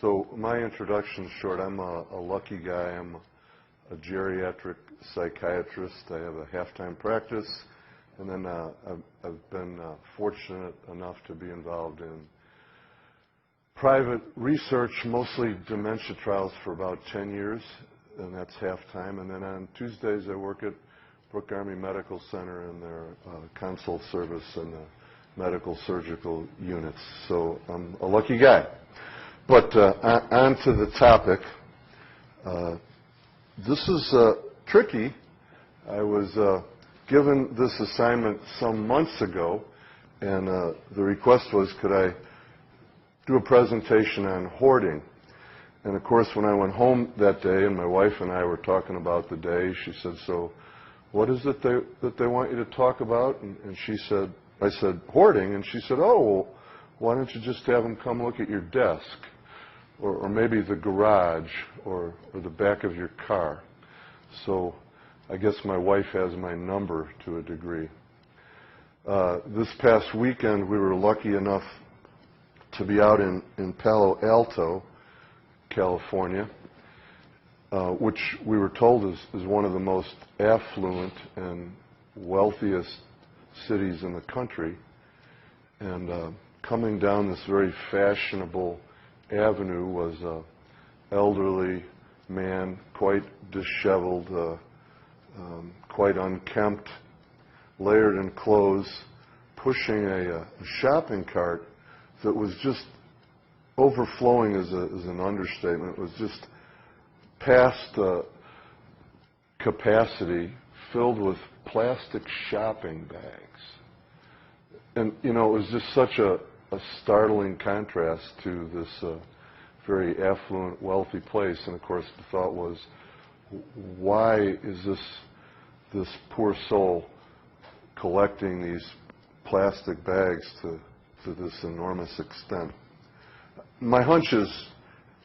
So my introduction's short. I'm a lucky guy. I'm a geriatric psychiatrist. I have a half-time practice, and then I've been fortunate enough to be involved in private research, mostly dementia trials, for about 10 years, and that's half-time. And then on Tuesdays I work at Brooke Army Medical Center in their consult service and the medical surgical units. So I'm a lucky guy. But on to the topic. This is tricky. I was given this assignment some months ago, and the request was, could I do a presentation on hoarding? And of course, when I went home that day and my wife and I were talking about the day, she said, so what is it that they want you to talk about? And I said, hoarding. And she said, oh, well, why don't you just have them come look at your desk, or maybe the garage, or the back of your car. So I guess my wife has my number to a degree. This past weekend, we were lucky enough to be out in Palo Alto, California, which we were told is one of the most affluent and wealthiest cities in the country. And coming down this very fashionable avenue was an elderly man, quite disheveled, quite unkempt, layered in clothes, pushing a shopping cart that was just overflowing is an understatement. It was just past capacity, filled with plastic shopping bags. And, you know, it was just such a startling contrast to this very affluent, wealthy place. And, of course, the thought was, why is this poor soul collecting these plastic bags to this enormous extent? My hunch is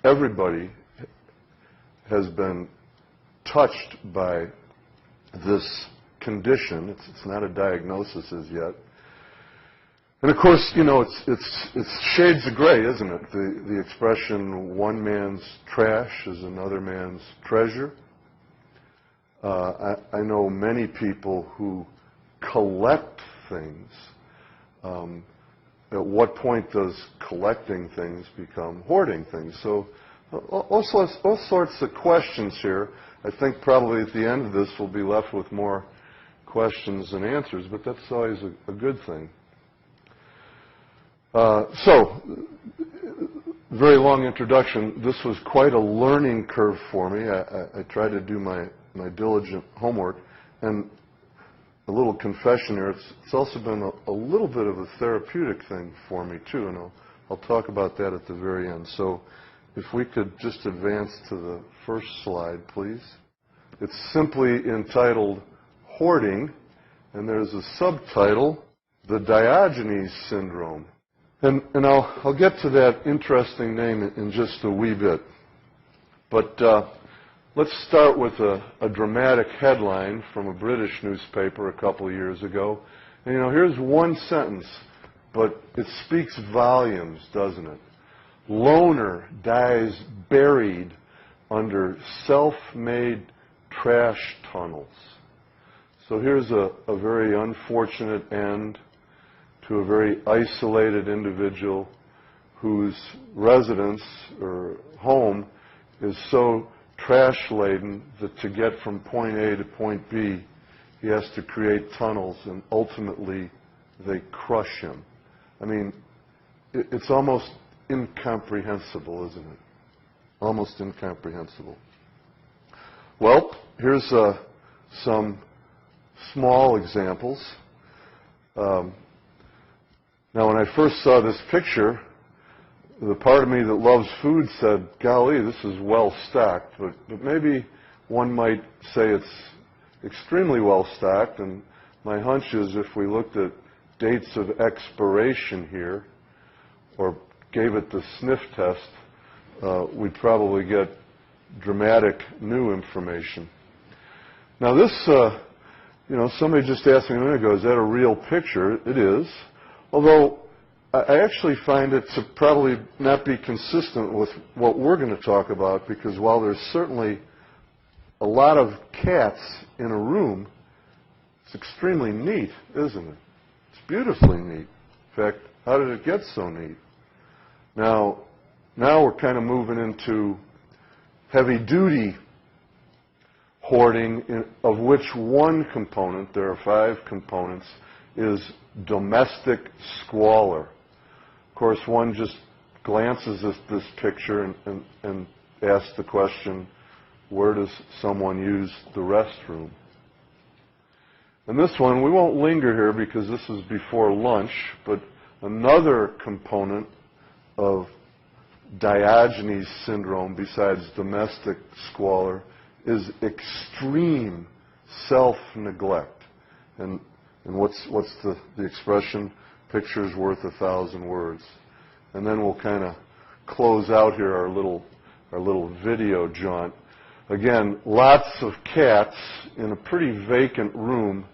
everybody has been touched by this condition. It's not a diagnosis as yet. And of course, you know, it's shades of gray, isn't it? The expression, one man's trash is another man's treasure. I know many people who collect things. At what point does collecting things become hoarding things? So all sorts of questions here. I think probably at the end of this we'll be left with more questions than answers, but that's always a good thing. So, very long introduction. This was quite a learning curve for me. I tried to do my diligent homework, and a little confession here, it's also been a little bit of a therapeutic thing for me too, and I'll talk about that at the very end. So if we could just advance to the first slide, please. It's simply entitled Hoarding, and there's a subtitle, The Diogenes Syndrome. And I'll get to that interesting name in just a wee bit. But let's start with a dramatic headline from a British newspaper a couple of years ago. And, you know, here's one sentence, but it speaks volumes, doesn't it? Loner dies buried under self-made trash tunnels. So here's a very unfortunate end to a very isolated individual whose residence or home is so trash-laden that to get from point A to point B, he has to create tunnels, and ultimately they crush him. I mean, it's almost incomprehensible, isn't it? Almost incomprehensible. Well, here's some small examples. Now, when I first saw this picture, the part of me that loves food said, golly, this is well stocked. But maybe one might say it's extremely well stocked. And my hunch is if we looked at dates of expiration here, or gave it the sniff test, we'd probably get dramatic new information. Now this, you know, somebody just asked me a minute ago, is that a real picture? It is. Although I actually find it to probably not be consistent with what we're going to talk about, because while there's certainly a lot of cats in a room, it's extremely neat, isn't it? It's beautifully neat. In fact, how did it get so neat? Now we're kind of moving into heavy-duty hoarding, of which one component, there are 5 components, is domestic squalor. Of course, one just glances at this picture and asks the question, where does someone use the restroom? And this one, we won't linger here because this is before lunch, but another component of Diogenes Syndrome, besides domestic squalor, is extreme self-neglect. And what's the expression? Picture's worth 1,000 words. And then we'll kind of close out here our little video jaunt. Again, lots of cats in a pretty vacant room,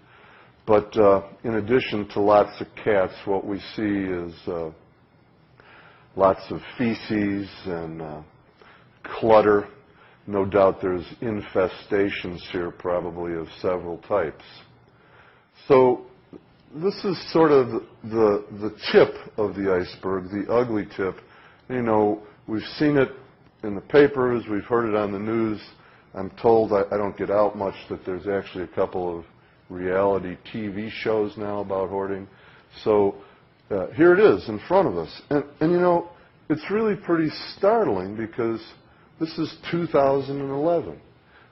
but in addition to lots of cats, what we see is lots of feces and clutter. No doubt there's infestations here, probably of several types. So this is sort of the tip of the iceberg, the ugly tip. You know, we've seen it in the papers, we've heard it on the news. I'm told, I don't get out much, that there's actually a couple of reality TV shows now about hoarding. So here it is in front of us. And you know, it's really pretty startling because this is 2011.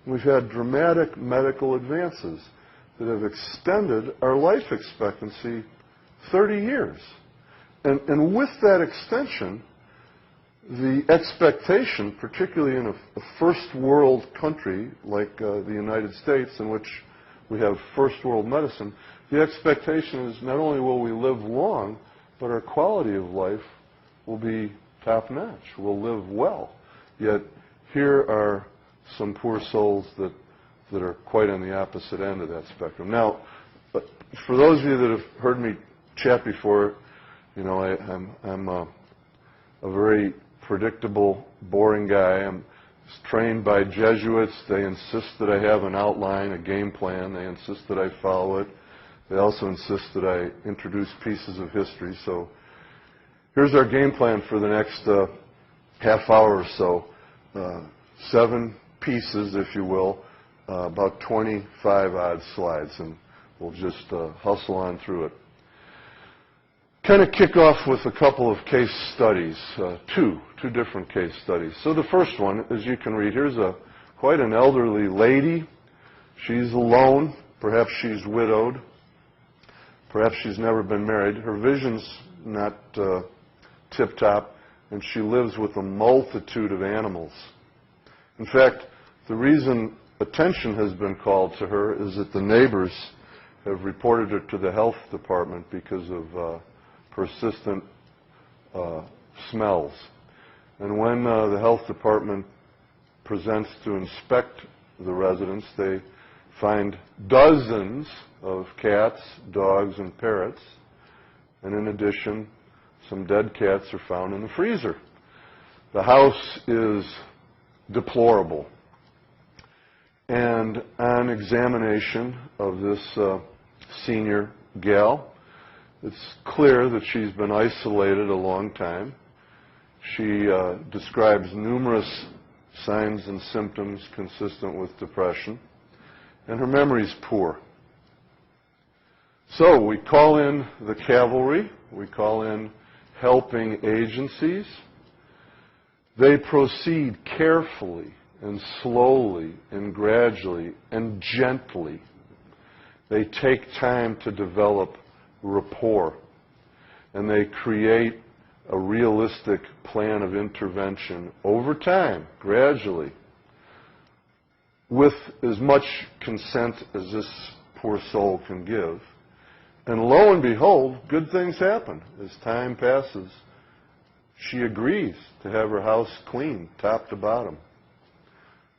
We've had dramatic medical advances that have extended our life expectancy 30 years. And with that extension, the expectation, particularly in a first world country like the United States, in which we have first world medicine, the expectation is not only will we live long, but our quality of life will be top-notch. We'll live well. Yet here are some poor souls that are quite on the opposite end of that spectrum. Now, for those of you that have heard me chat before, you know, I'm a very predictable, boring guy. I'm trained by Jesuits. They insist that I have an outline, a game plan. They insist that I follow it. They also insist that I introduce pieces of history. So here's our game plan for the next half hour or so. 7 pieces, if you will, about 25-odd slides, and we'll just hustle on through it. Kind of kick off with a couple of case studies, two different case studies. So the first one, as you can read, here's quite an elderly lady. She's alone. Perhaps she's widowed. Perhaps she's never been married. Her vision's not tip-top, and she lives with a multitude of animals. In fact, the reason attention has been called to her is that the neighbors have reported her to the health department because of persistent smells. And when the health department presents to inspect the residence, they find dozens of cats, dogs, and parrots. And in addition, some dead cats are found in the freezer. The house is deplorable. And on examination of this senior gal, it's clear that she's been isolated a long time. She describes numerous signs and symptoms consistent with depression, and her memory's poor. So we call in the cavalry, we call in helping agencies. They proceed carefully and slowly and gradually and gently. They take time to develop rapport, and they create a realistic plan of intervention over time, gradually, with as much consent as this poor soul can give. And lo and behold, good things happen. As time passes, she agrees to have her house cleaned, top to bottom.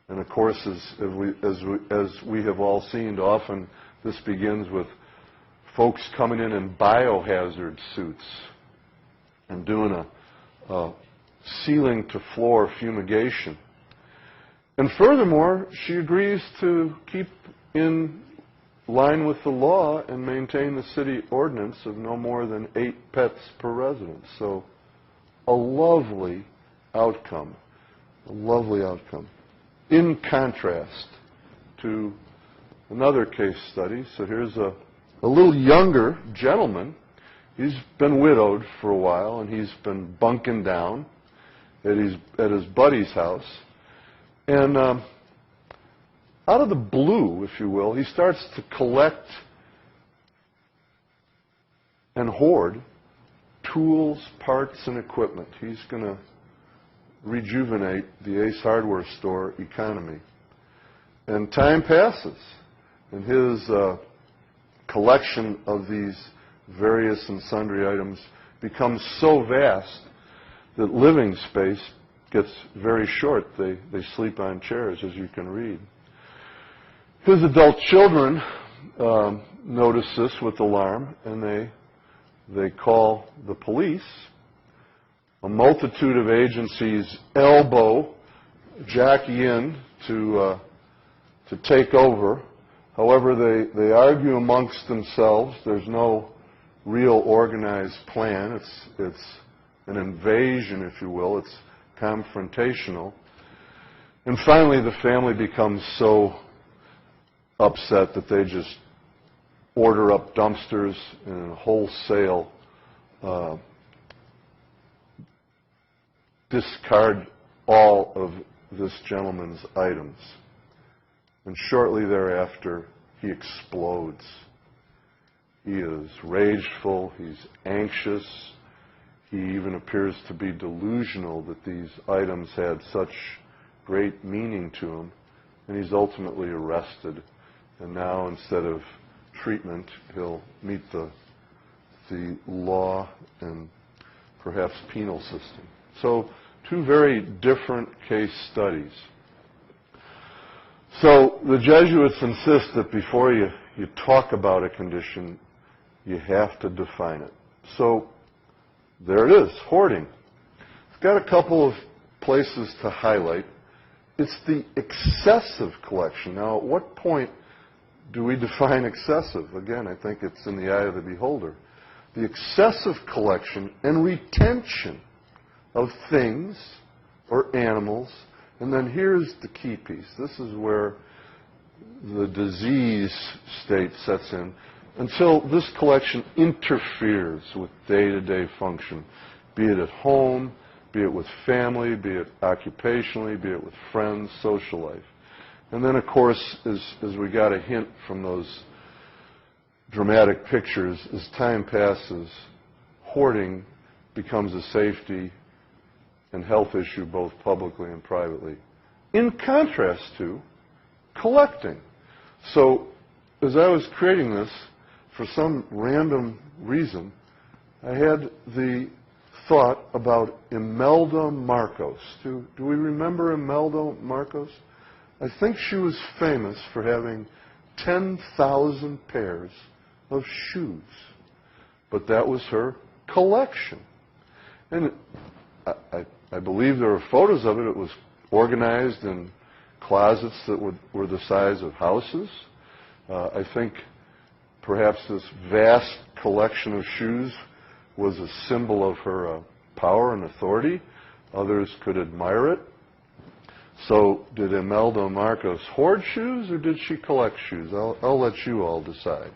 And of course, as we have all seen, often this begins with folks coming in biohazard suits. and doing a ceiling-to-floor fumigation. And furthermore, she agrees to keep in line with the law and maintain the city ordinance of no more than 8 pets per resident. So a lovely outcome, a lovely outcome. In contrast to another case study, so here's a little younger gentleman. He's been widowed for a while, and he's been bunking down at his buddy's house. And out of the blue, if you will, he starts to collect and hoard tools, parts, and equipment. He's going to rejuvenate the Ace Hardware store economy. And time passes, and his collection of these various and sundry items becomes so vast that living space gets very short. They sleep on chairs, as you can read. His adult children notice this with alarm, and they call the police. A multitude of agencies elbow Jackie in to take over. However, they argue amongst themselves. There's no real organized plan. It's an invasion, if you will. It's confrontational. And finally, the family becomes so upset that they just order up dumpsters and wholesale discard all of this gentleman's items. And shortly thereafter, he explodes. He is rageful, he's anxious, he even appears to be delusional that these items had such great meaning to him, and he's ultimately arrested. And now, instead of treatment, he'll meet the law and perhaps penal system. So, 2 very different case studies. So, the Jesuits insist that before you talk about a condition, you have to define it. So, there it is, hoarding. I've got a couple of places to highlight. It's the excessive collection. Now, at what point do we define excessive? Again, I think it's in the eye of the beholder. The excessive collection and retention of things or animals. And then here's the key piece. This is where the disease state sets in. Until this collection interferes with day-to-day function, be it at home, be it with family, be it occupationally, be it with friends, social life. And then, of course, as we got a hint from those dramatic pictures, as time passes, hoarding becomes a safety and health issue both publicly and privately, in contrast to collecting. So, as I was creating this, for some random reason, I had the thought about Imelda Marcos. Do we remember Imelda Marcos? I think she was famous for having 10,000 pairs of shoes. But that was her collection. And I believe there are photos of it. It was organized in closets that were the size of houses. I think perhaps this vast collection of shoes was a symbol of her power and authority. Others could admire it. So did Imelda Marcos hoard shoes, or did she collect shoes? I'll let you all decide.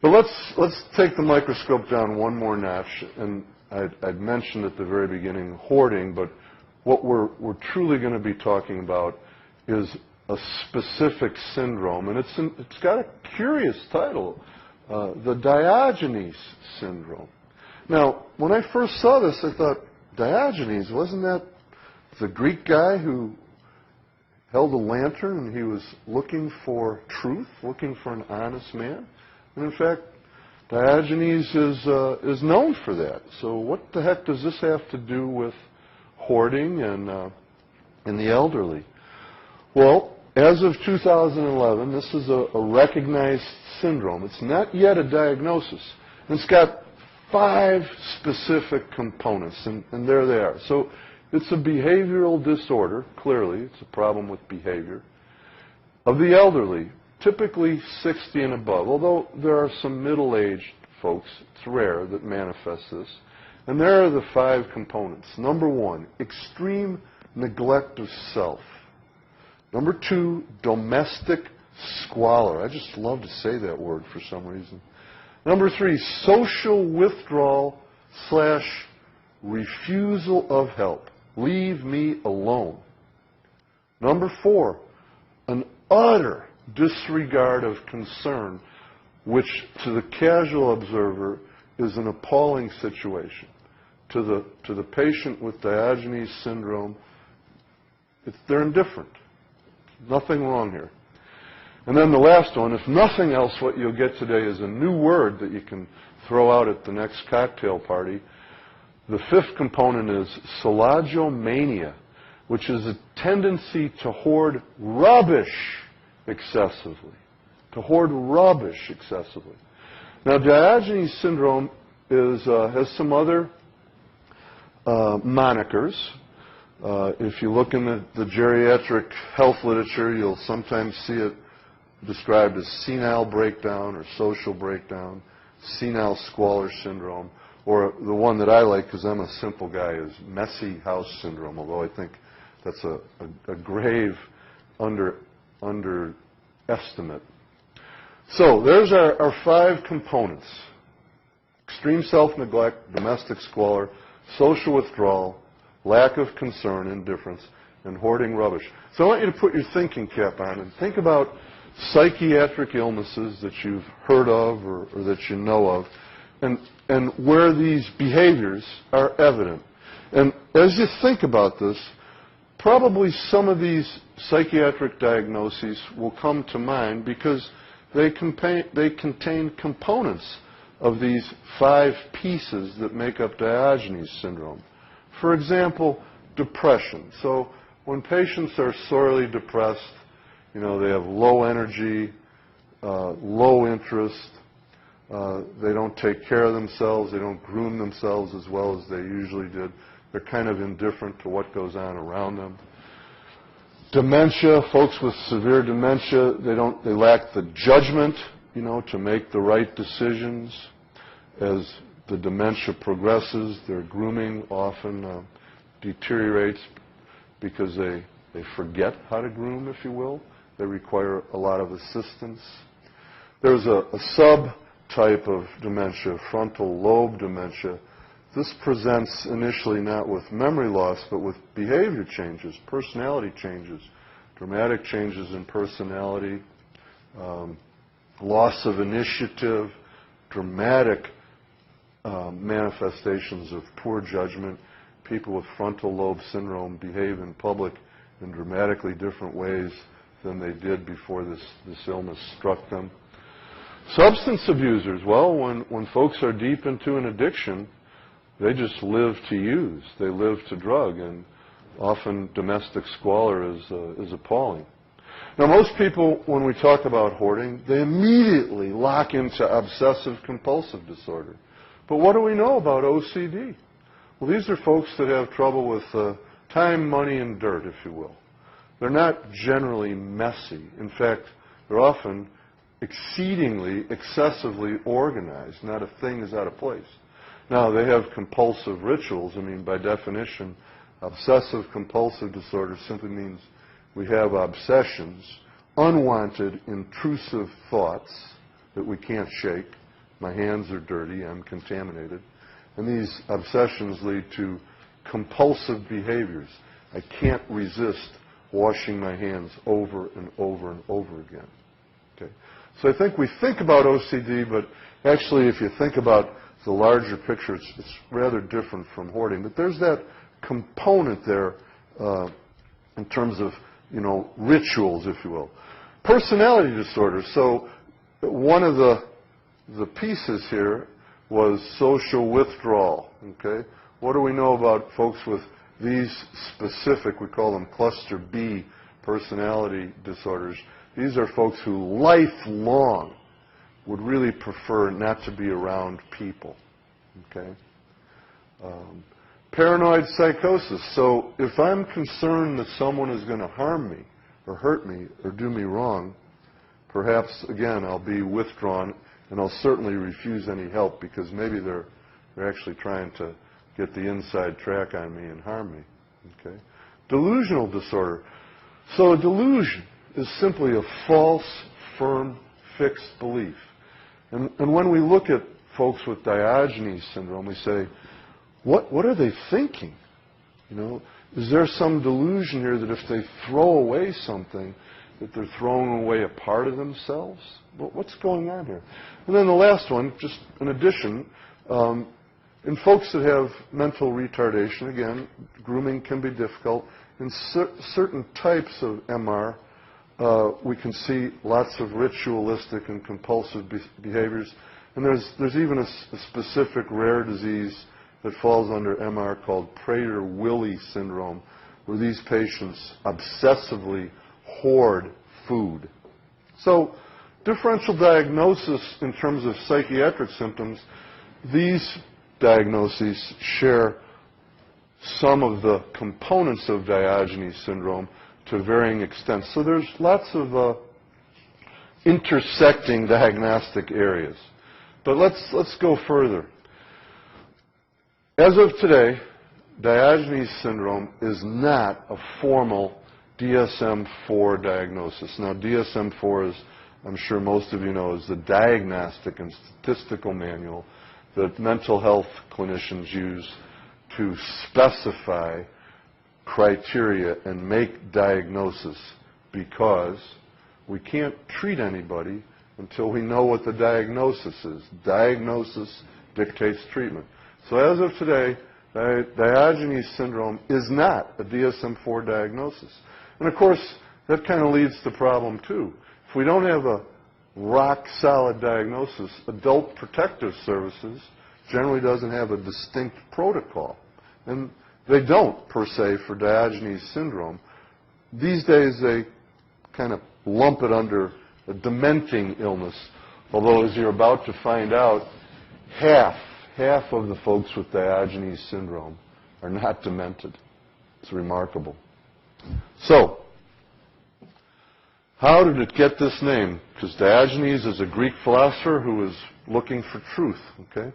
But let's take the microscope down one more notch. And I'd mentioned at the very beginning hoarding, but what we're truly going to be talking about is a specific syndrome, and it's got a curious title, the Diogenes Syndrome. Now, when I first saw this, I thought, Diogenes, wasn't that the Greek guy who held a lantern and he was looking for truth, looking for an honest man? And in fact, Diogenes is known for that. So what the heck does this have to do with hoarding and the elderly? Well, as of 2011, this is a recognized syndrome. It's not yet a diagnosis. It's got 5 specific components, and there they are. So it's a behavioral disorder, clearly. It's a problem with behavior. Of the elderly, typically 60 and above, although there are some middle-aged folks, it's rare that manifest this. And there are the 5 components. Number 1, extreme neglect of self. Number 2, domestic squalor. I just love to say that word for some reason. Number 3, social withdrawal / refusal of help. Leave me alone. Number 4, an utter disregard of concern, which to the casual observer is an appalling situation. To the patient with Diogenes Syndrome, they're indifferent. Nothing wrong here. And then the last one, if nothing else, what you'll get today is a new word that you can throw out at the next cocktail party. The 5th component is solagomania, which is a tendency to hoard rubbish excessively. To hoard rubbish excessively. Now, Diogenes Syndrome has some other monikers. If you look in the geriatric health literature, you'll sometimes see it described as senile breakdown or social breakdown, senile squalor syndrome, or the one that I like, because I'm a simple guy, is messy house syndrome, although I think that's a grave underestimate. So there's our 5 components. Extreme self-neglect, domestic squalor, social withdrawal, lack of concern, indifference, and hoarding rubbish. So I want you to put your thinking cap on and think about psychiatric illnesses that you've heard of or that you know of, and where these behaviors are evident. And as you think about this, probably some of these psychiatric diagnoses will come to mind because they contain components of these 5 pieces that make up Diogenes Syndrome. For example, depression. So when patients are sorely depressed, they have low energy, low interest, they don't take care of themselves, they don't groom themselves as well as they usually did. They're kind of indifferent to what goes on around them. Dementia, folks with severe dementia, they lack the judgment, to make the right decisions. As the dementia progresses, their grooming often deteriorates because they forget how to groom, if you will. They require a lot of assistance. There's a subtype of dementia, frontal lobe dementia. This presents initially not with memory loss, but with behavior changes, personality changes, dramatic changes in personality, loss of initiative, dramatic manifestations of poor judgment. People with frontal lobe syndrome behave in public in dramatically different ways than they did before this illness struck them. Substance abusers, well, when folks are deep into an addiction, they just live to use. They live to drug, and often domestic squalor is appalling. Now, most people, when we talk about hoarding, they immediately lock into obsessive-compulsive disorder. But what do we know about OCD? Well, these are folks that have trouble with time, money, and dirt, if you will. They're not generally messy. In fact, they're often exceedingly, excessively organized. Not a thing is out of place. Now, they have compulsive rituals. I mean, by definition, obsessive-compulsive disorder simply means we have obsessions, unwanted, intrusive thoughts that we can't shake. My hands are dirty. I'm contaminated. And these obsessions lead to compulsive behaviors. I can't resist washing my hands over and over and over again. Okay. So I think we think about OCD, but actually if you think about the larger picture, it's rather different from hoarding. But there's that component there in terms of, rituals, if you will. Personality disorder. So one of the pieces here was social withdrawal. Okay. What do we know about folks with these specific, we call them cluster B personality disorders? These are folks who lifelong would really prefer not to be around people. Okay? Paranoid psychosis. So if I'm concerned that someone is going to harm me or hurt me or do me wrong, perhaps, again, I'll be withdrawn, and I'll certainly refuse any help because maybe they're actually trying to get the inside track on me and harm me. Okay? Delusional disorder. So a delusion is simply a false, firm, fixed belief. And when we look at folks with Diogenes syndrome, we say, what are they thinking? You know, is there some delusion here that if they throw away something, that they're throwing away a part of themselves? What's going on here? And then the last one, just in addition, in folks that have mental retardation, again, grooming can be difficult. In certain types of MR, we can see lots of ritualistic and compulsive behaviors. And there's even a specific rare disease that falls under MR called Prader-Willi syndrome, where these patients obsessively hoard food. So differential diagnosis in terms of psychiatric symptoms, these diagnoses share some of the components of Diogenes syndrome to varying extents. So there's lots of intersecting diagnostic areas. But let's go further. As of today, Diogenes syndrome is not a formal DSM-4 diagnosis. Now, DSM-4 is, I'm sure most of you know, is the diagnostic and statistical manual that mental health clinicians use to specify criteria and make diagnosis, because we can't treat anybody until we know what the diagnosis is. Diagnosis dictates treatment. So as of today, Diogenes syndrome is not a DSM-4 diagnosis. And of course, that kind of leads to problem too. If we don't have a rock-solid diagnosis, Adult Protective Services generally doesn't have a distinct protocol. And they don't, per se, for Diogenes syndrome. These days, they kind of lump it under a dementing illness, although, as you're about to find out, half of the folks with Diogenes syndrome are not demented. It's remarkable. So, how did it get this name? Because Diogenes is a Greek philosopher who was looking for truth. Okay?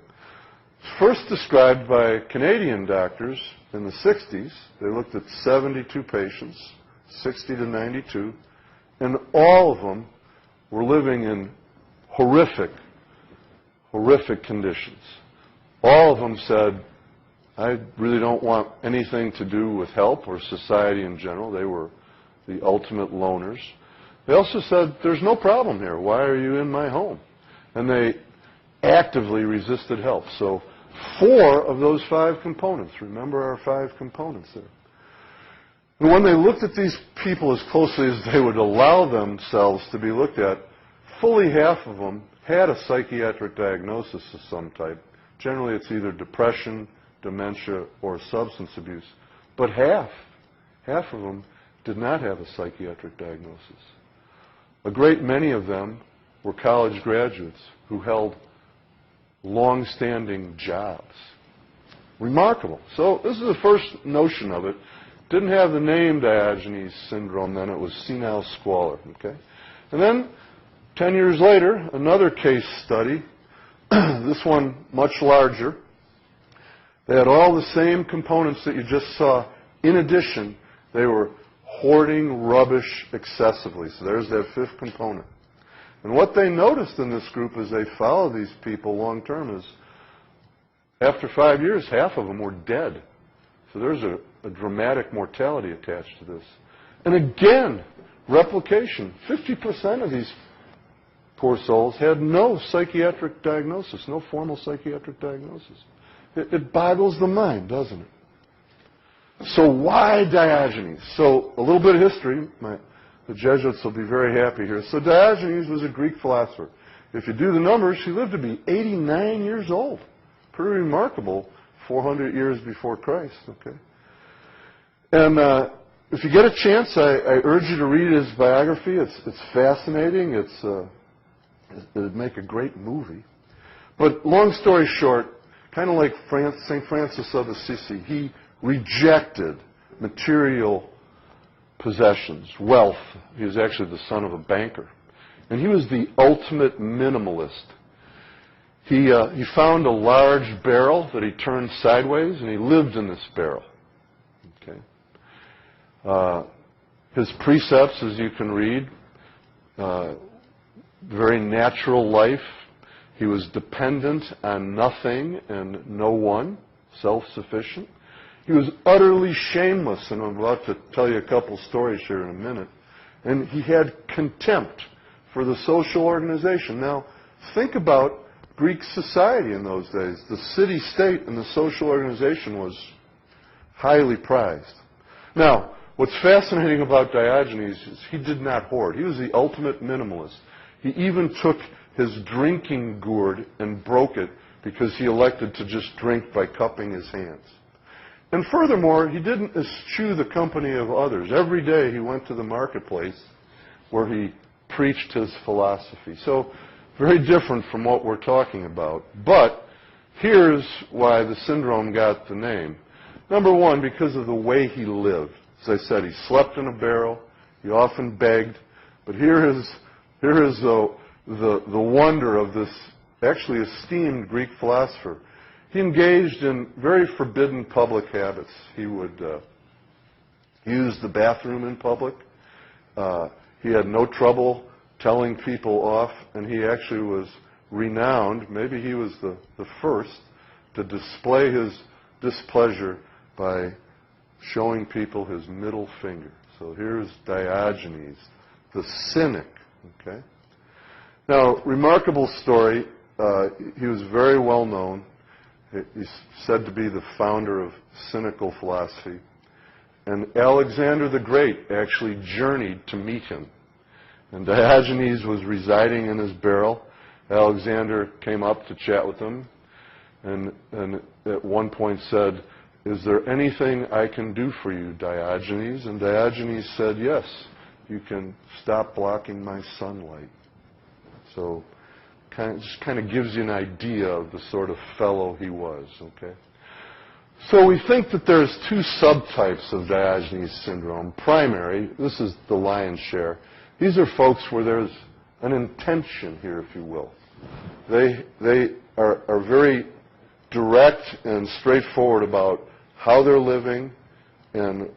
First described by Canadian doctors in the 60s. They looked at 72 patients, 60 to 92, and all of them were living in horrific conditions. All of them said, I really don't want anything to do with help or society in general. They were the ultimate loners. They also said, there's no problem here. Why are you in my home? And they actively resisted help. So 4 of those 5 components. Remember our 5 components there. And when they looked at these people as closely as they would allow themselves to be looked at, fully half of them had a psychiatric diagnosis of some type. Generally, it's either depression, dementia, or substance abuse. But half of them did not have a psychiatric diagnosis. A great many of them were college graduates who held long-standing jobs. Remarkable. So this is the first notion of it. Didn't have the name Diogenes syndrome then. It was senile squalor. Okay? And then 10 years later, another case study, this one much larger. They had all the same components that you just saw. In addition, they were hoarding rubbish excessively. So there's that 5th component. And what they noticed in this group as they followed these people long term is after 5 years, half of them were dead. So there's a dramatic mortality attached to this. And again, replication. 50% of these poor souls had no psychiatric diagnosis, no formal psychiatric diagnosis. It boggles the mind, doesn't it? So why Diogenes? So a little bit of history. The Jesuits will be very happy here. So Diogenes was a Greek philosopher. If you do the numbers, he lived to be 89 years old. Pretty remarkable, 400 years before Christ. Okay. And if you get a chance, I urge you to read his biography. It's fascinating. It'd make a great movie. But long story short, kind of like St. Francis of Assisi. He rejected material possessions, wealth. He was actually the son of a banker. And he was the ultimate minimalist. He found a large barrel that he turned sideways, and he lived in this barrel. Okay. His precepts, as you can read, very natural life. He was dependent on nothing and no one, self-sufficient. He was utterly shameless, and I'm about to tell you a couple stories here in a minute. And he had contempt for the social organization. Now, think about Greek society in those days. The city-state and the social organization was highly prized. Now, what's fascinating about Diogenes is he did not hoard. He was the ultimate minimalist. He even took his drinking gourd and broke it because he elected to just drink by cupping his hands. And furthermore, he didn't eschew the company of others. Every day he went to the marketplace where he preached his philosophy. So, very different from what we're talking about. But here's why the syndrome got the name. Number one, because of the way he lived. As I said, he slept in a barrel. He often begged. But here is the wonder of this actually esteemed Greek philosopher. He engaged in very forbidden public habits. He would use the bathroom in public. He had no trouble telling people off, and he actually was renowned. Maybe he was the first to display his displeasure by showing people his middle finger. So here's Diogenes the Cynic. Okay. Now, remarkable story. He was very well known. He's said to be the founder of cynical philosophy. And Alexander the Great actually journeyed to meet him. And Diogenes was residing in his barrel. Alexander came up to chat with him and at one point said, "Is there anything I can do for you, Diogenes?" And Diogenes said, "Yes, you can stop blocking my sunlight." So just kind of gives you an idea of the sort of fellow he was, okay? So we think that there's two subtypes of Diogenes syndrome. Primary, this is the lion's share. These are folks where there's an intention here, if you will. They are very direct and straightforward about how they're living and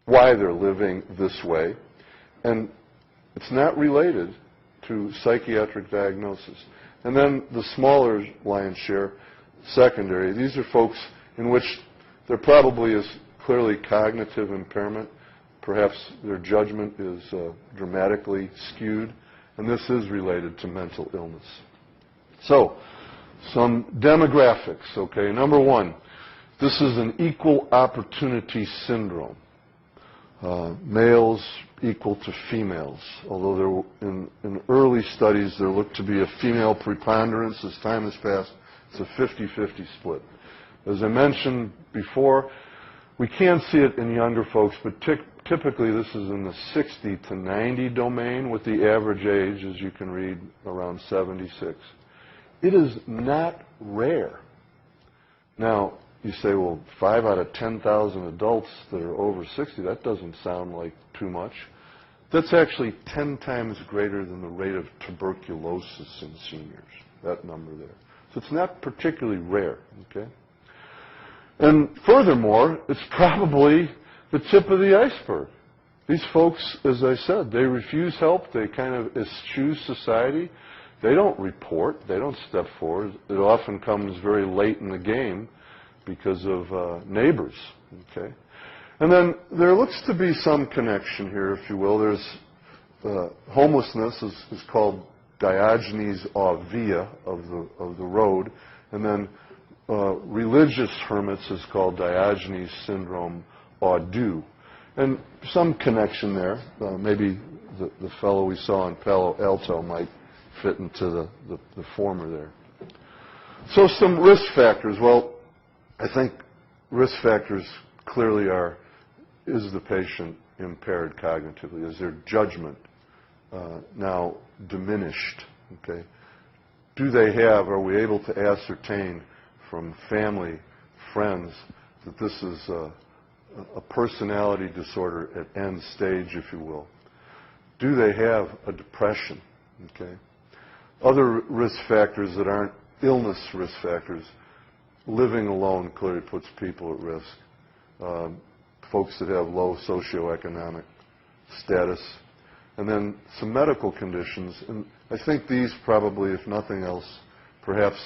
why they're living this way. And it's not related to psychiatric diagnosis. And then the smaller lion's share, secondary, these are folks in which there probably is clearly cognitive impairment. Perhaps their judgment is dramatically skewed, and this is related to mental illness. So, some demographics, okay? Number one, this is an equal opportunity syndrome. Males equal to females, although in early studies there looked to be a female preponderance. As time has passed, it's a 50-50 split. As I mentioned before, we can see it in younger folks, but typically this is in the 60 to 90 domain, with the average age, as you can read, around 76. It is not rare. Now, you say, well, 5 out of 10,000 adults that are over 60, that doesn't sound like too much. That's actually 10 times greater than the rate of tuberculosis in seniors, that number there. So it's not particularly rare, okay? And furthermore, it's probably the tip of the iceberg. These folks, as I said, they refuse help. They kind of eschew society. They don't report. They don't step forward. It often comes very late in the game because of neighbors, okay? And then there looks to be some connection here, if you will. There's homelessness is called Diogenes via of the road, and then religious hermits is called Diogenes Syndrome du. And some connection there. Maybe the fellow we saw in Palo Alto might fit into the former there. So some risk factors. Well, I think risk factors clearly are, is the patient impaired cognitively? Is their judgment now diminished? Okay. do they have, are we able to ascertain from family, friends, that this is a personality disorder at end stage, if you will? Do they have a depression? Okay. Other risk factors that aren't illness risk factors, living alone clearly puts people at risk. Folks that have low socioeconomic status, and then some medical conditions. And I think these probably, if nothing else, perhaps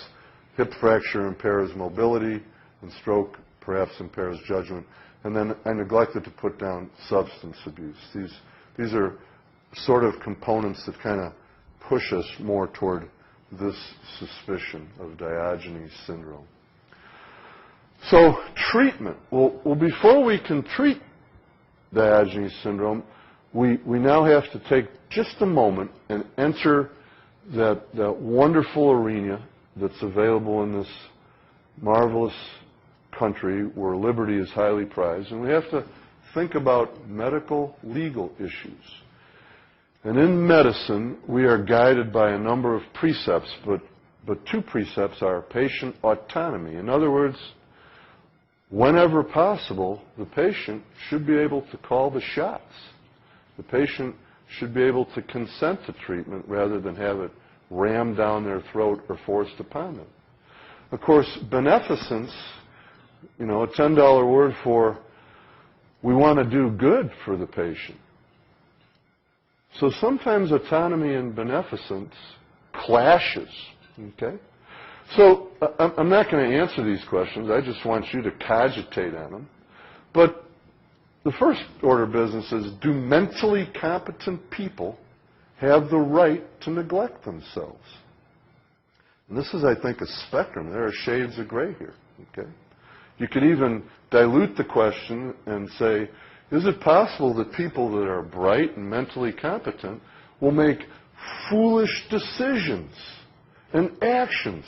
hip fracture impairs mobility, and stroke perhaps impairs judgment. And then I neglected to put down substance abuse. These are sort of components that kind of push us more toward this suspicion of Diogenes syndrome. So treatment. Well, before we can treat Diogenes syndrome, we now have to take just a moment and enter that wonderful arena that's available in this marvelous country where liberty is highly prized. And we have to think about medical legal issues. And in medicine, we are guided by a number of precepts, but two precepts are patient autonomy. In other words, whenever possible, the patient should be able to call the shots. The patient should be able to consent to treatment rather than have it rammed down their throat or forced upon them. Of course, beneficence, a $10 word for we want to do good for the patient. So sometimes autonomy and beneficence clashes, okay? So I'm not going to answer these questions. I just want you to cogitate on them. But the first order of business is, do mentally competent people have the right to neglect themselves? And this is, I think, a spectrum. There are shades of gray here, okay? You could even dilute the question and say, is it possible that people that are bright and mentally competent will make foolish decisions and actions?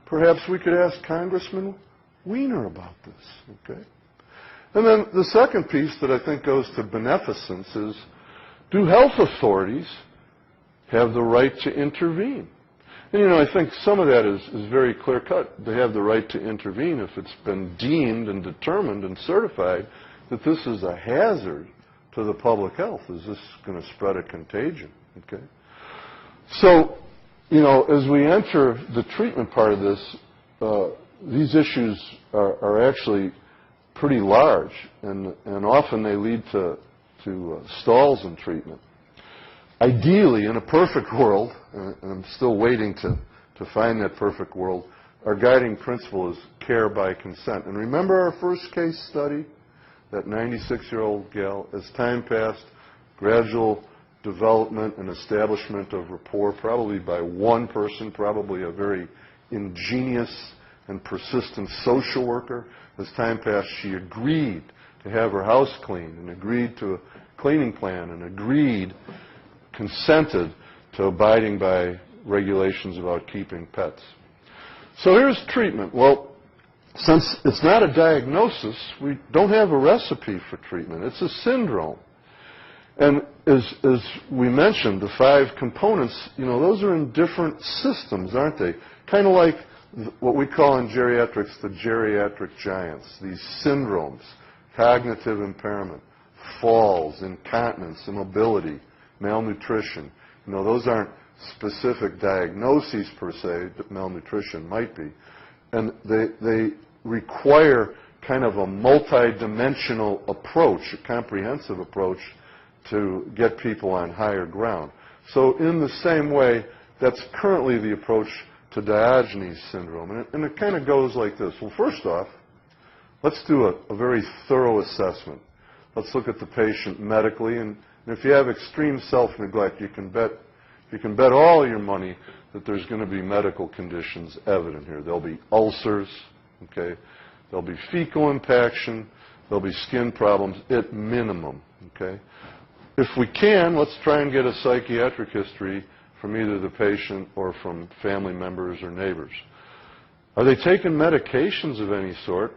Perhaps we could ask Congressman Weiner about this, okay? And then the second piece that I think goes to beneficence is, do health authorities have the right to intervene? And, I think some of that is very clear-cut. They have the right to intervene if it's been deemed and determined and certified that this is a hazard to the public health. Is this going to spread a contagion? Okay. So, as we enter the treatment part of this, these issues are actually pretty large, and often they lead to stalls in treatment. Ideally, in a perfect world, and I'm still waiting to find that perfect world, our guiding principle is care by consent. And remember our first case study, that 96-year-old gal? As time passed, gradual development and establishment of rapport, probably by one person, probably a very ingenious and persistent social worker. As time passed, she agreed to have her house cleaned and agreed to a cleaning plan and consented to abiding by regulations about keeping pets. So here's treatment. Well, since it's not a diagnosis, we don't have a recipe for treatment. It's a syndrome. And as we mentioned, the 5 components, those are in different systems, aren't they? Kind of like what we call in geriatrics the geriatric giants, these syndromes: cognitive impairment, falls, incontinence, immobility, malnutrition. Those aren't specific diagnoses per se, that malnutrition might be. And they require kind of a multidimensional approach, a comprehensive approach, to get people on higher ground. So in the same way, that's currently the approach to Diogenes syndrome. And it kind of goes like this. Well, first off, let's do a very thorough assessment. Let's look at the patient medically. And if you have extreme self-neglect, you can bet all your money that there's going to be medical conditions evident here. There'll be ulcers, okay? There'll be fecal impaction. There'll be skin problems at minimum, okay? If we can, let's try and get a psychiatric history from either the patient or from family members or neighbors. Are they taking medications of any sort?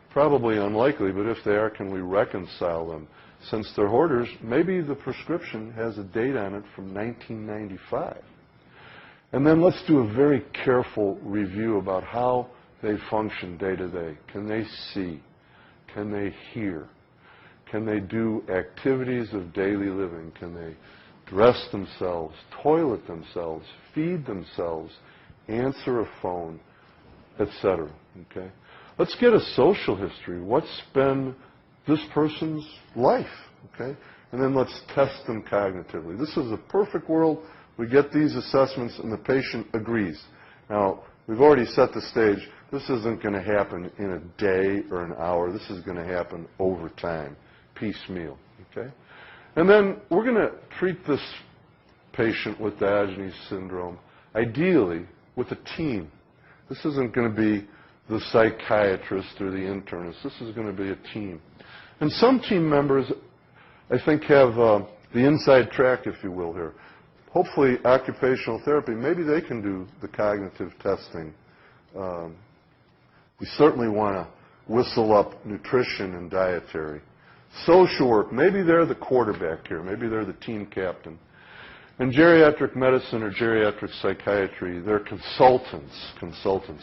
Probably unlikely, but if they are, can we reconcile them? Since they're hoarders, maybe the prescription has a date on it from 1995. And then let's do a very careful review about how they function day to day. Can they see? Can they hear? Can they do activities of daily living? Can they dress themselves, toilet themselves, feed themselves, answer a phone, etc.? Okay? Let's get a social history. What's been this person's life? Okay? And then let's test them cognitively. This is a perfect world. We get these assessments and the patient agrees. Now, we've already set the stage. This isn't going to happen in a day or an hour. This is going to happen over time, piecemeal. Okay? And then we're going to treat this patient with Diogenes syndrome, ideally with a team. This isn't going to be the psychiatrist or the internist. This is going to be a team. And some team members, I think, have the inside track, if you will, here. Hopefully, occupational therapy, maybe they can do the cognitive testing. We certainly want to whistle up nutrition and dietary. Social work, maybe they're the quarterback here. Maybe they're the team captain. And geriatric medicine or geriatric psychiatry, they're consultants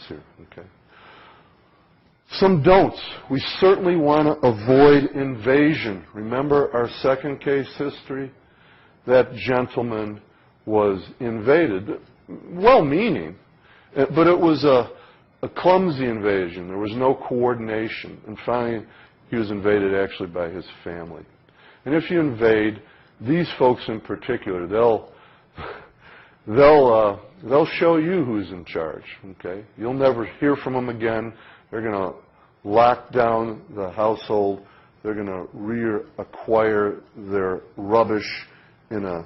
here. Okay. Some don'ts. We certainly want to avoid invasion. Remember our second case history? That gentleman was invaded, well-meaning, but it was a clumsy invasion. There was no coordination. And finally, he was invaded actually by his family. And if you invade, these folks in particular, they'll show you who's in charge. Okay? You'll never hear from them again. They're going to lock down the household. They're going to reacquire their rubbish in a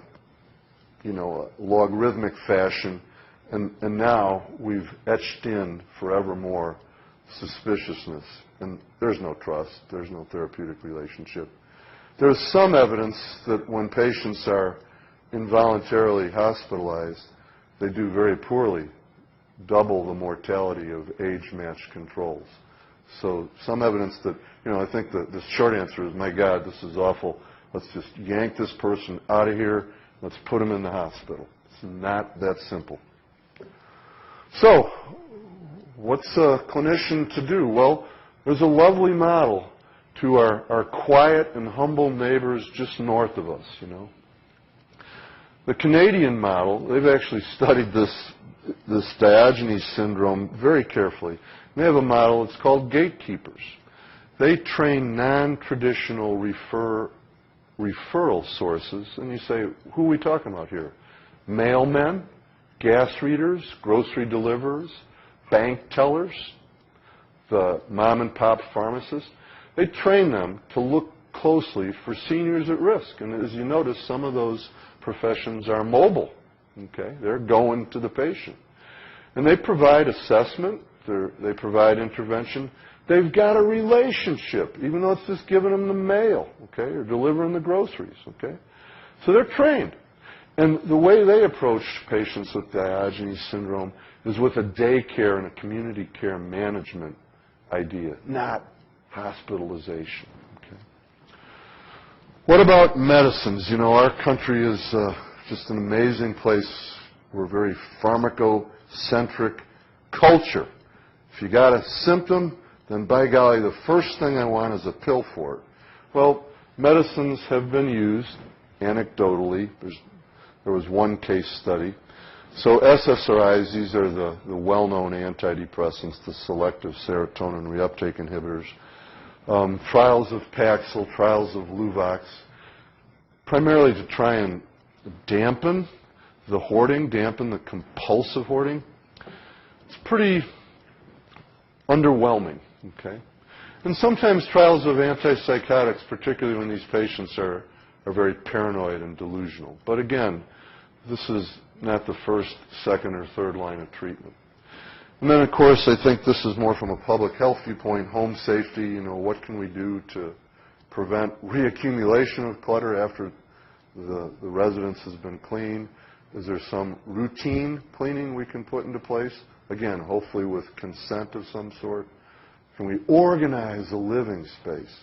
logarithmic fashion. And now we've etched in forevermore suspiciousness. And there's no trust. There's no therapeutic relationship. There's some evidence that when patients are involuntarily hospitalized, they do very poorly, double the mortality of age-matched controls. So some evidence that, I think the short answer is, my God, this is awful. Let's just yank this person out of here. Let's put him in the hospital. It's not that simple. So what's a clinician to do? Well, there's a lovely model to our quiet and humble neighbors just north of us, The Canadian model, they've actually studied this Diogenes syndrome very carefully. They have a model, it's called gatekeepers. They train non-traditional referral sources, and you say, who are we talking about here? Mailmen, gas readers, grocery deliverers, bank tellers, the mom and pop pharmacists. They train them to look closely for seniors at risk. And as you notice, some of those professions are mobile. Okay? They're going to the patient. And they provide assessment. They provide intervention. They've got a relationship, even though it's just giving them the mail, okay, or delivering the groceries, okay? So they're trained. And the way they approach patients with Diogenes syndrome is with a daycare and a community care management idea, not hospitalization, okay? What about medicines? Our country is just an amazing place. We're a very pharmacocentric culture. If you got a symptom, then by golly, the first thing I want is a pill for it. Well, medicines have been used anecdotally. There was one case study. So SSRIs, these are the well-known antidepressants, the selective serotonin reuptake inhibitors. Trials of Paxil, trials of Luvox, primarily to try and dampen the hoarding, dampen the compulsive hoarding. It's pretty underwhelming, okay? And sometimes trials of antipsychotics, particularly when these patients are very paranoid and delusional. But again, this is not the first, second, or third line of treatment. And then, of course, I think this is more from a public health viewpoint, home safety, what can we do to prevent reaccumulation of clutter after the residence has been cleaned? Is there some routine cleaning we can put into place? Again, hopefully with consent of some sort. Can we organize a living space?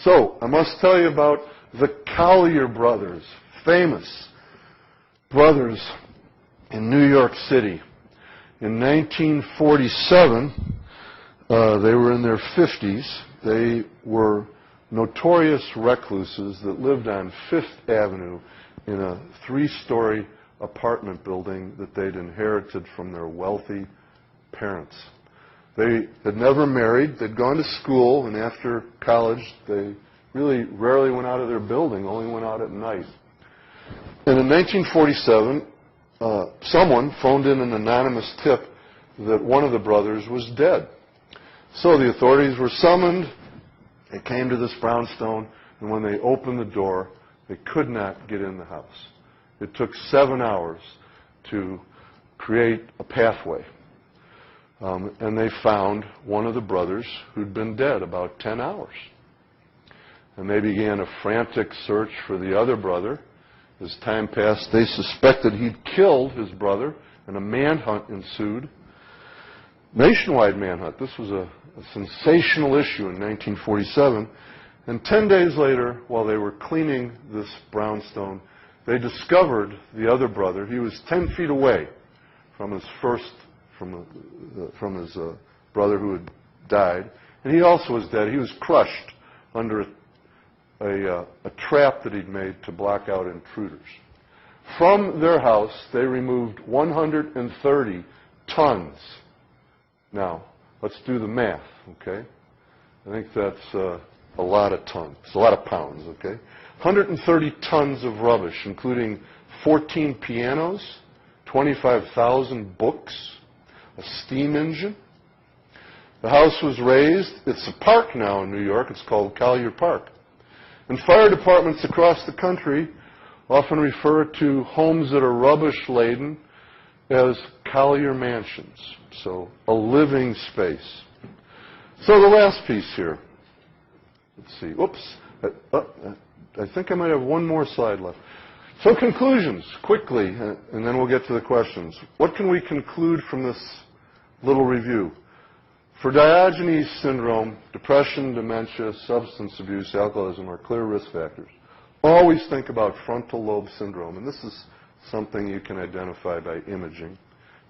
So, I must tell you about the Collier brothers, famous brothers in New York City. In 1947, they were in their 50s. They were notorious recluses that lived on Fifth Avenue in a 3-story apartment building that they'd inherited from their wealthy parents. They had never married. They'd gone to school, and after college, they really rarely went out of their building, only went out at night. And in 1947, someone phoned in an anonymous tip that one of the brothers was dead. So the authorities were summoned. They came to this brownstone, and when they opened the door, they could not get in the house. It took 7 hours to create a pathway. And they found one of the brothers who'd been dead about 10 hours. And they began a frantic search for the other brother. As time passed, they suspected he'd killed his brother, and a manhunt ensued. Nationwide manhunt. This was a sensational issue in 1947. And 10 days later, while they were cleaning this brownstone, they discovered the other brother. He was 10 feet away from his brother who had died. And he also was dead. He was crushed under a trap that he'd made to block out intruders. From their house, they removed 130 tons. Now, let's do the math, okay? I think that's a lot of tons. It's a lot of pounds, okay? 130 tons of rubbish, including 14 pianos, 25,000 books, a steam engine. The house was razed. It's a park now in New York. It's called Collier Park. And fire departments across the country often refer to homes that are rubbish-laden as Collier mansions, so a living space. So the last piece here. Let's see. Oops. I think I might have one more slide left. So conclusions, quickly, and then we'll get to the questions. What can we conclude from this little review? For Diogenes Syndrome, depression, dementia, substance abuse, alcoholism are clear risk factors. Always think about frontal lobe syndrome, and this is something you can identify by imaging.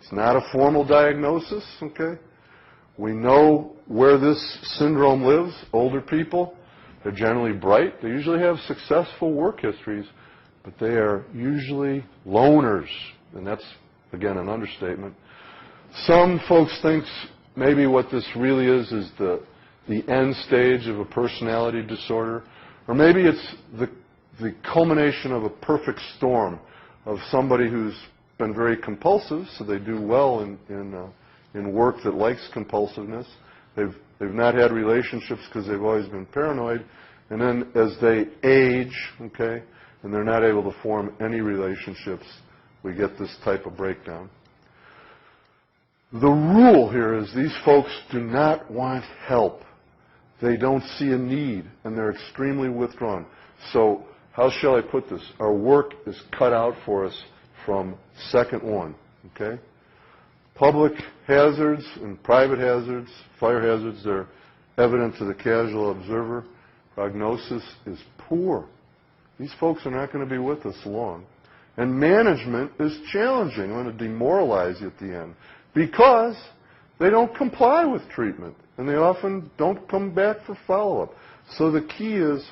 It's not a formal diagnosis, okay? We know where this syndrome lives. Older people, they're generally bright. They usually have successful work histories, but they are usually loners, and that's, again, an understatement. Some folks think maybe what this really is the end stage of a personality disorder, or maybe it's the culmination of a perfect storm of somebody who's been very compulsive, so they do well in work that likes compulsiveness. They've not had relationships because they've always been paranoid, and then as they age, okay, and they're not able to form any relationships, we get this type of breakdown. The rule here is these folks do not want help. They don't see a need, and they're extremely withdrawn. So how shall I put this? Our work is cut out for us from second one, okay? Public hazards and private hazards, fire hazards, they're evident to the casual observer. Prognosis is poor. These folks are not going to be with us long. And management is challenging. I'm going to demoralize you at the end because they don't comply with treatment, and they often don't come back for follow-up. So the key is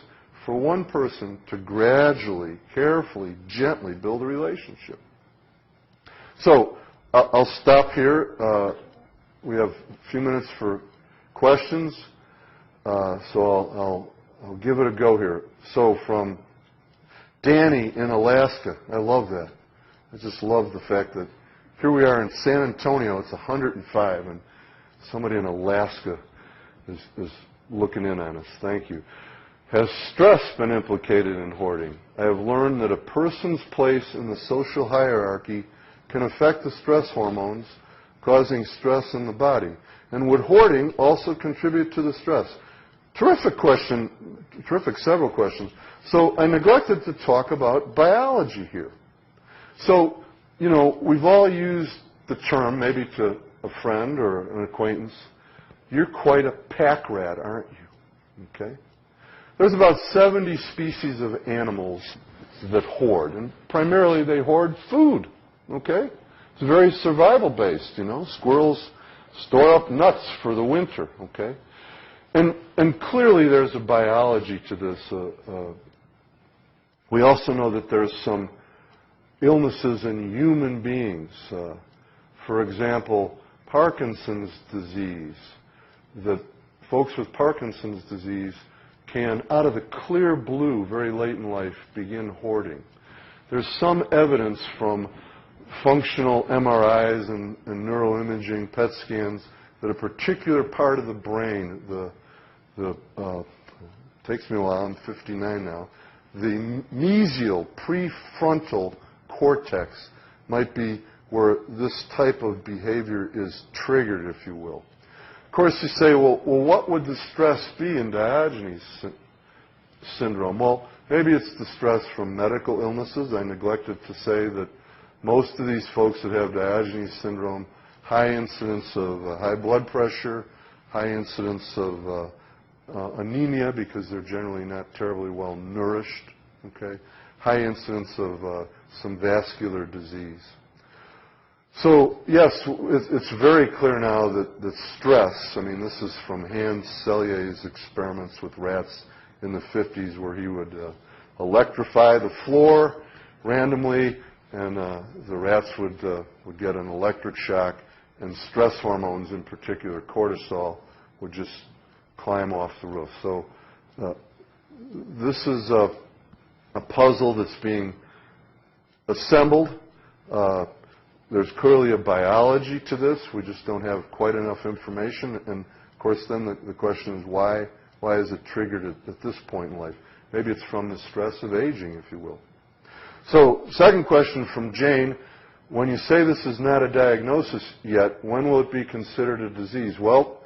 for one person to gradually, carefully, gently build a relationship. So I'll stop here. We have a few minutes for questions, so I'll give it a go here. So from Danny in Alaska, I love that. I just love the fact that here we are in San Antonio, it's 105, and somebody in Alaska is looking in on us. Thank you. Has stress been implicated in hoarding? I have learned that a person's place in the social hierarchy can affect the stress hormones, causing stress in the body. And would hoarding also contribute to the stress? Terrific question, several questions. So I neglected to talk about biology here. So, you know, we've all used the term, maybe to a friend or an acquaintance, you're quite a pack rat, aren't you? Okay? There's about 70 species of animals that hoard, and primarily they hoard food, okay? It's very survival-based, you know. Squirrels store up nuts for the winter, okay? And clearly there's a biology to this. We also know that there's some illnesses in human beings. For example, Parkinson's disease. That folks with Parkinson's disease can, out of the clear blue, very late in life, begin hoarding. There's some evidence from functional MRIs and neuroimaging PET scans that a particular part of the brain, takes me a while, I'm 59 now, the mesial prefrontal cortex might be where this type of behavior is triggered, if you will. Of course, you say, well, what would the stress be in Diogenes syndrome? Well, maybe it's the stress from medical illnesses. I neglected to say that most of these folks that have Diogenes syndrome, high incidence of high blood pressure, high incidence of anemia because they're generally not terribly well nourished, okay? High incidence of some vascular disease. So, yes, it's very clear now that stress, I mean, this is from Hans Selye's experiments with rats in the 50s where he would electrify the floor randomly, and the rats would get an electric shock, and stress hormones, in particular cortisol, would just climb off the roof. So this is a puzzle that's being assembled. There's clearly a biology to this. We just don't have quite enough information. And, of course, then the question is why is it triggered at this point in life? Maybe it's from the stress of aging, if you will. So, second question from Jane. When you say this is not a diagnosis yet, when will it be considered a disease? Well,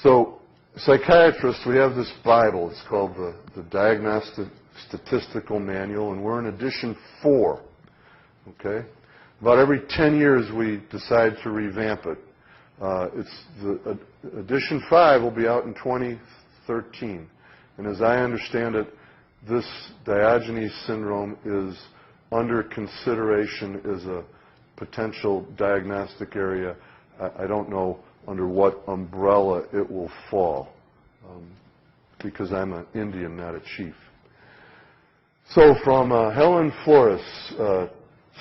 so psychiatrists, we have this Bible. It's called the Diagnostic Statistical Manual, and we're in edition 4. Okay? About every 10 years we decide to revamp it. Edition 5 will be out in 2013. And as I understand it, this Diogenes syndrome is under consideration as a potential diagnostic area. I don't know under what umbrella it will fall, because I'm an Indian, not a chief. So from Helen Flores,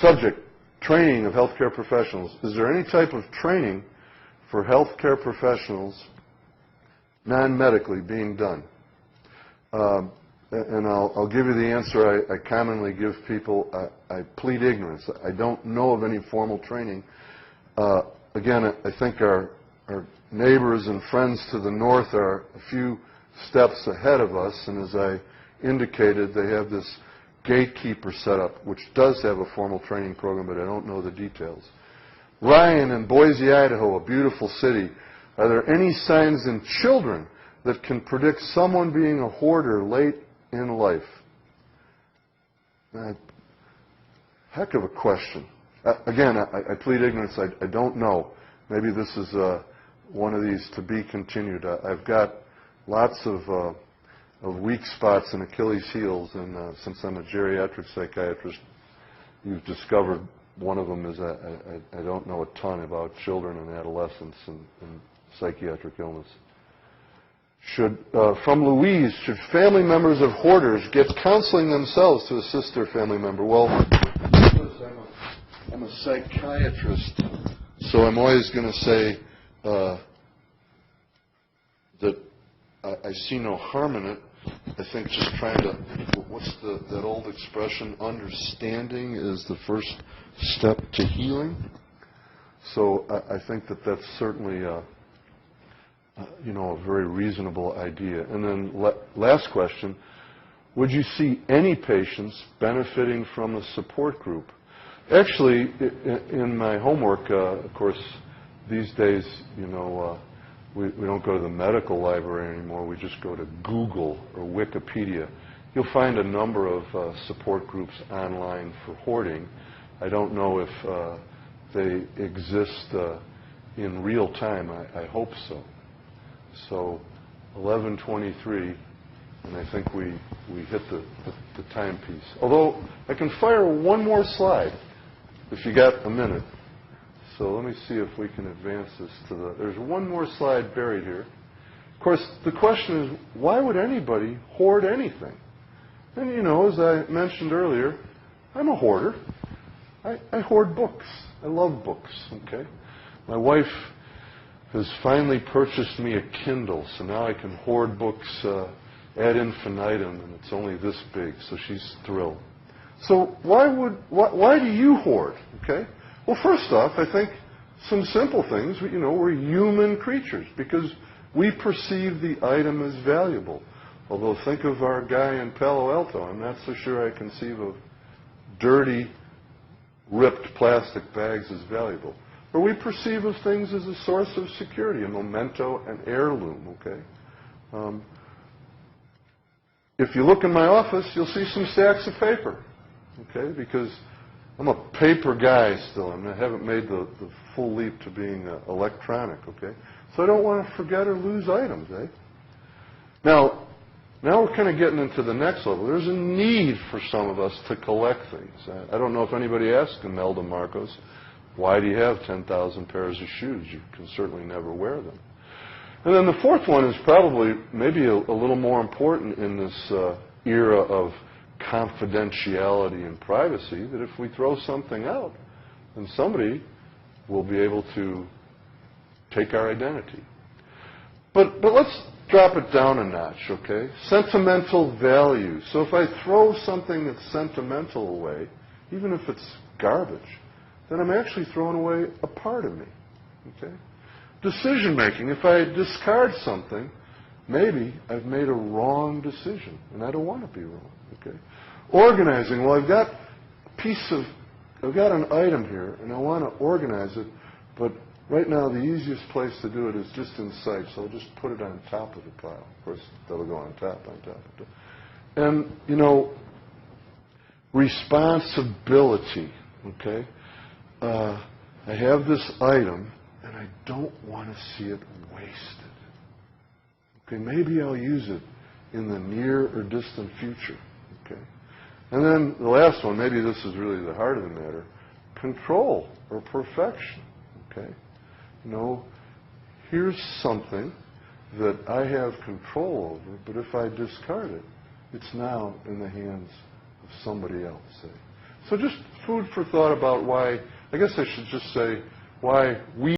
subject, training of healthcare professionals. Is there any type of training for healthcare professionals non-medically being done? And I'll give you the answer I commonly give people. I plead ignorance. I don't know of any formal training. Again, I think our neighbors and friends to the north are a few steps ahead of us, and as I indicated, they have this gatekeeper setup, which does have a formal training program, but I don't know the details. Ryan in Boise, Idaho, a beautiful city. Are there any signs in children that can predict someone being a hoarder late in life? Heck of a question. Again, I plead ignorance. I don't know. Maybe this is one of these to be continued. I've got lots of weak spots and Achilles heels, and since I'm a geriatric psychiatrist, you've discovered one of them is I don't know a ton about children and adolescents and psychiatric illness. From Louise, should family members of hoarders get counseling themselves to assist their family member? Well, I'm a psychiatrist, so I'm always going to say that I see no harm in it. I think just trying to, what's that old expression, understanding is the first step to healing. So I think that's certainly a very reasonable idea. And then last question, would you see any patients benefiting from a support group? Actually, in my homework, of course, these days, we don't go to the medical library anymore. We just go to Google or Wikipedia. You'll find a number of support groups online for hoarding. I don't know if they exist in real time. I hope so. So 11:23, and I think we hit the timepiece. Although I can fire one more slide if you got a minute. So let me see if we can advance this to the... There's one more slide buried here. Of course, the question is, why would anybody hoard anything? And, you know, as I mentioned earlier, I'm a hoarder. I hoard books. I love books, okay? My wife has finally purchased me a Kindle, so now I can hoard books ad infinitum, and it's only this big, so she's thrilled. So why do you hoard, okay? Well, first off, I think some simple things. You know, we're human creatures because we perceive the item as valuable. Although think of our guy in Palo Alto. I'm not so sure I conceive of dirty, ripped plastic bags as valuable. Or we perceive of things as a source of security, a memento, an heirloom, okay? If you look in my office, you'll see some stacks of paper, okay? Because I'm a paper guy still. I haven't made the full leap to being electronic, okay? So I don't want to forget or lose items, eh? Now we're kind of getting into the next level. There's a need for some of us to collect things. I don't know if anybody asked Imelda Marcos, why do you have 10,000 pairs of shoes? You can certainly never wear them. And then the fourth one is probably maybe a little more important in this era of confidentiality and privacy, that if we throw something out, then somebody will be able to take our identity. But let's drop it down a notch, okay? Sentimental value. So if I throw something that's sentimental away, even if it's garbage, then I'm actually throwing away a part of me, okay? Decision making. If I discard something, maybe I've made a wrong decision, and I don't want to be wrong, okay? Organizing. Well, I've got an item here, and I want to organize it, but right now the easiest place to do it is just in sight, so I'll just put it on top of the pile. Of course, that'll go on top of it. And, you know, responsibility, okay? I have this item, and I don't want to see it wasted. Okay, maybe I'll use it in the near or distant future. Okay, and then the last one, maybe this is really the heart of the matter, control or perfection. Okay, you know, here's something that I have control over, but if I discard it, it's now in the hands of somebody else. So just food for thought about why, I guess I should just say, why we